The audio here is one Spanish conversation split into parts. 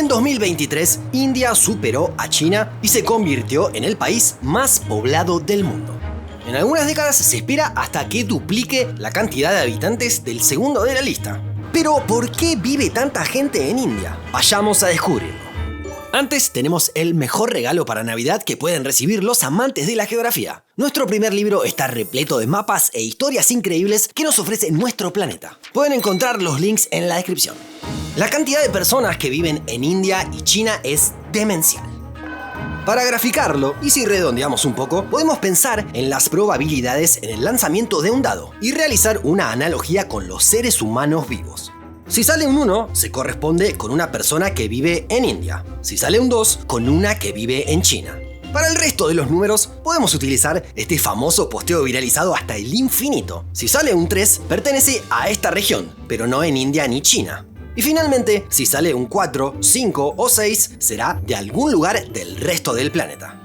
En 2023, India superó a China y se convirtió en el país más poblado del mundo. En algunas décadas se espera hasta que duplique la cantidad de habitantes del segundo de la lista. Pero, ¿por qué vive tanta gente en India? Vayamos a descubrirlo. Antes tenemos el mejor regalo para Navidad que pueden recibir los amantes de la geografía. Nuestro primer libro está repleto de mapas e historias increíbles que nos ofrece nuestro planeta. Pueden encontrar los links en la descripción. La cantidad de personas que viven en India y China es demencial. Para graficarlo, y si redondeamos un poco, podemos pensar en las probabilidades en el lanzamiento de un dado y realizar una analogía con los seres humanos vivos. Si sale un 1, se corresponde con una persona que vive en India. Si sale un 2, con una que vive en China. Para el resto de los números, podemos utilizar este famoso posteo viralizado hasta el infinito. Si sale un 3, pertenece a esta región, pero no en India ni China. Y finalmente, si sale un 4, 5 o 6, será de algún lugar del resto del planeta.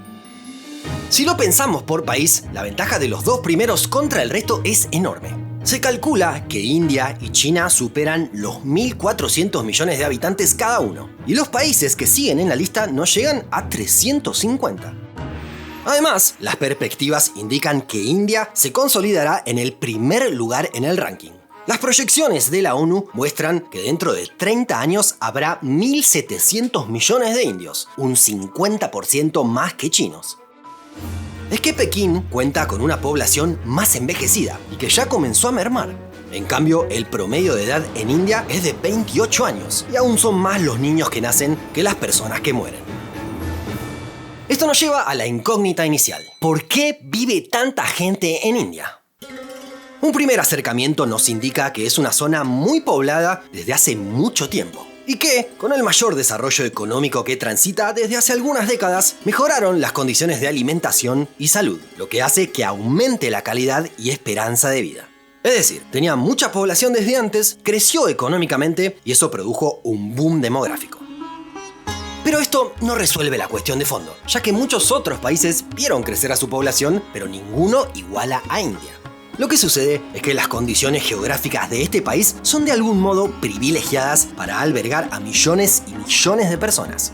Si lo pensamos por país, la ventaja de los dos primeros contra el resto es enorme. Se calcula que India y China superan los 1.400 millones de habitantes cada uno, y los países que siguen en la lista no llegan a 350. Además, las perspectivas indican que India se consolidará en el primer lugar en el ranking. Las proyecciones de la ONU muestran que dentro de 30 años habrá 1.700 millones de indios, un 50% más que chinos. Es que Pekín cuenta con una población más envejecida y que ya comenzó a mermar. En cambio, el promedio de edad en India es de 28 años y aún son más los niños que nacen que las personas que mueren. Esto nos lleva a la incógnita inicial. ¿Por qué vive tanta gente en India? Un primer acercamiento nos indica que es una zona muy poblada desde hace mucho tiempo. Y que, con el mayor desarrollo económico que transita desde hace algunas décadas, mejoraron las condiciones de alimentación y salud, lo que hace que aumente la calidad y esperanza de vida. Es decir, tenía mucha población desde antes, creció económicamente y eso produjo un boom demográfico. Pero esto no resuelve la cuestión de fondo, ya que muchos otros países vieron crecer a su población, pero ninguno iguala a India. Lo que sucede es que las condiciones geográficas de este país son de algún modo privilegiadas para albergar a millones y millones de personas.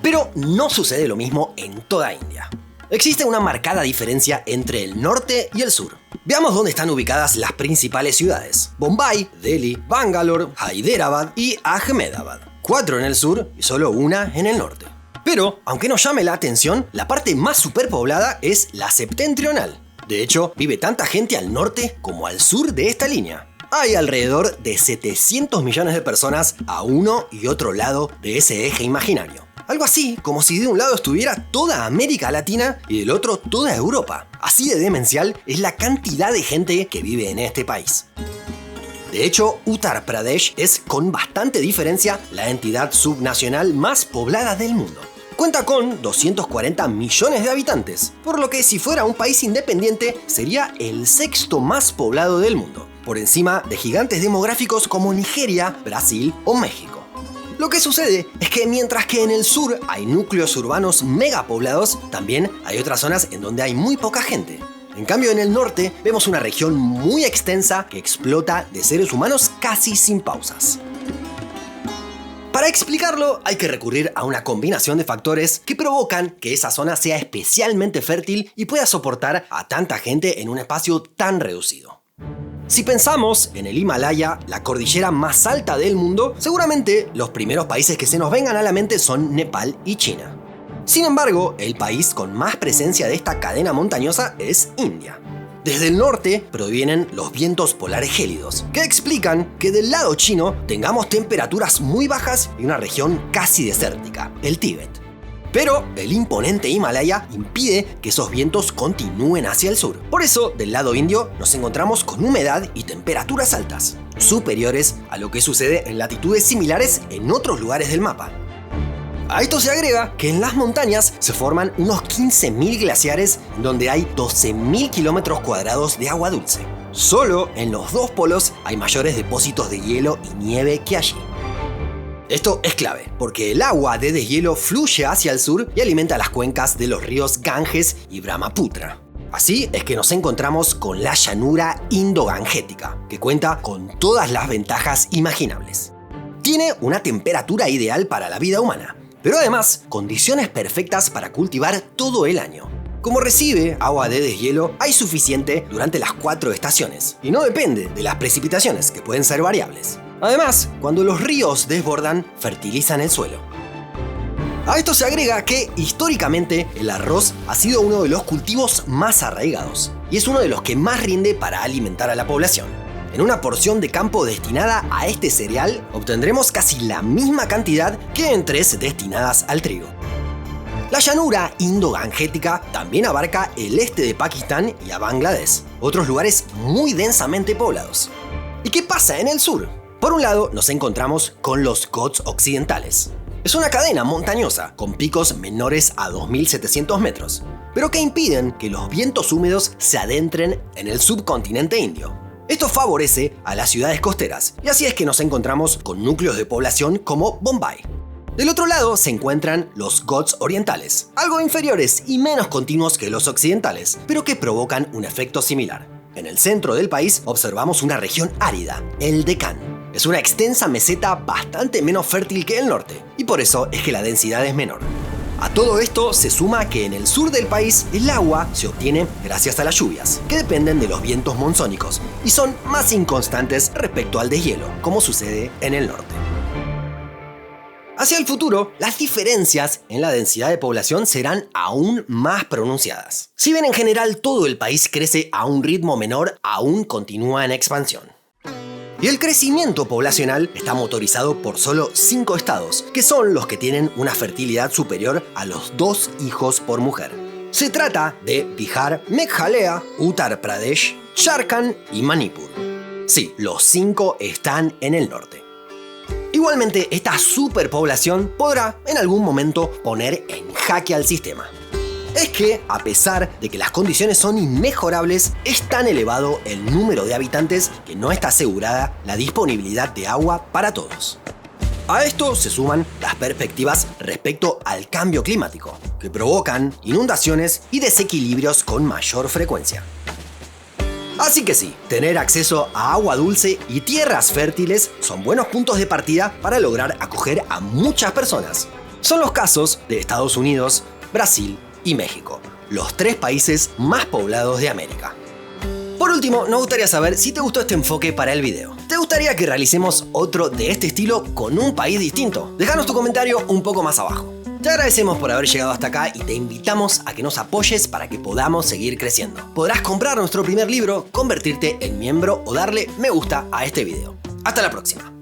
Pero no sucede lo mismo en toda India. Existe una marcada diferencia entre el norte y el sur. Veamos dónde están ubicadas las principales ciudades: Bombay, Delhi, Bangalore, Hyderabad y Ahmedabad. 4 en el sur y solo una en el norte. Pero, aunque nos llame la atención, la parte más superpoblada es la septentrional. De hecho, vive tanta gente al norte como al sur de esta línea. Hay alrededor de 700 millones de personas a uno y otro lado de ese eje imaginario. Algo así como si de un lado estuviera toda América Latina y del otro toda Europa. Así de demencial es la cantidad de gente que vive en este país. De hecho, Uttar Pradesh es con bastante diferencia la entidad subnacional más poblada del mundo. Cuenta con 240 millones de habitantes, por lo que si fuera un país independiente sería el sexto más poblado del mundo, por encima de gigantes demográficos como Nigeria, Brasil o México. Lo que sucede es que mientras que en el sur hay núcleos urbanos megapoblados, también hay otras zonas en donde hay muy poca gente. En cambio, en el norte vemos una región muy extensa que explota de seres humanos casi sin pausas. Para explicarlo, hay que recurrir a una combinación de factores que provocan que esa zona sea especialmente fértil y pueda soportar a tanta gente en un espacio tan reducido. Si pensamos en el Himalaya, la cordillera más alta del mundo, seguramente los primeros países que se nos vengan a la mente son Nepal y China. Sin embargo, el país con más presencia de esta cadena montañosa es India. Desde el norte provienen los vientos polares gélidos, que explican que del lado chino tengamos temperaturas muy bajas y una región casi desértica, el Tíbet. Pero el imponente Himalaya impide que esos vientos continúen hacia el sur. Por eso, del lado indio nos encontramos con humedad y temperaturas altas, superiores a lo que sucede en latitudes similares en otros lugares del mapa. A esto se agrega que en las montañas se forman unos 15.000 glaciares donde hay 12.000 kilómetros cuadrados de agua dulce. Solo en los dos polos hay mayores depósitos de hielo y nieve que allí. Esto es clave, porque el agua de deshielo fluye hacia el sur y alimenta las cuencas de los ríos Ganges y Brahmaputra. Así es que nos encontramos con la llanura indo-gangética, que cuenta con todas las ventajas imaginables. Tiene una temperatura ideal para la vida humana, pero además condiciones perfectas para cultivar todo el año. Como recibe agua de deshielo, hay suficiente durante las 4 estaciones, y no depende de las precipitaciones, que pueden ser variables. Además, cuando los ríos desbordan, fertilizan el suelo. A esto se agrega que, históricamente, el arroz ha sido uno de los cultivos más arraigados, y es uno de los que más rinde para alimentar a la población. En una porción de campo destinada a este cereal, obtendremos casi la misma cantidad que en 3 destinadas al trigo. La llanura indo-gangética también abarca el este de Pakistán y a Bangladesh, otros lugares muy densamente poblados. ¿Y qué pasa en el sur? Por un lado, nos encontramos con los Ghats occidentales. Es una cadena montañosa con picos menores a 2.700 metros, pero que impiden que los vientos húmedos se adentren en el subcontinente indio. Esto favorece a las ciudades costeras, y así es que nos encontramos con núcleos de población como Bombay. Del otro lado se encuentran los Ghats orientales, algo inferiores y menos continuos que los occidentales, pero que provocan un efecto similar. En el centro del país observamos una región árida, el Deccan. Es una extensa meseta bastante menos fértil que el norte, y por eso es que la densidad es menor. A todo esto se suma que en el sur del país el agua se obtiene gracias a las lluvias, que dependen de los vientos monzónicos y son más inconstantes respecto al deshielo, como sucede en el norte. Hacia el futuro, las diferencias en la densidad de población serán aún más pronunciadas. Si bien en general todo el país crece a un ritmo menor, aún continúa en expansión. Y el crecimiento poblacional está motorizado por solo 5 estados, que son los que tienen una fertilidad superior a los 2 hijos por mujer. Se trata de Bihar, Meghalaya, Uttar Pradesh, Jharkhand y Manipur. Sí, los 5 están en el norte. Igualmente, esta superpoblación podrá en algún momento poner en jaque al sistema. Es que, a pesar de que las condiciones son inmejorables, es tan elevado el número de habitantes que no está asegurada la disponibilidad de agua para todos. A esto se suman las perspectivas respecto al cambio climático, que provocan inundaciones y desequilibrios con mayor frecuencia. Así que sí, tener acceso a agua dulce y tierras fértiles son buenos puntos de partida para lograr acoger a muchas personas. Son los casos de Estados Unidos, Brasil y México, los 3 países más poblados de América. Por último, nos gustaría saber si te gustó este enfoque para el video. ¿Te gustaría que realicemos otro de este estilo con un país distinto? Déjanos tu comentario un poco más abajo. Te agradecemos por haber llegado hasta acá y te invitamos a que nos apoyes para que podamos seguir creciendo. Podrás comprar nuestro primer libro, convertirte en miembro o darle me gusta a este video. Hasta la próxima.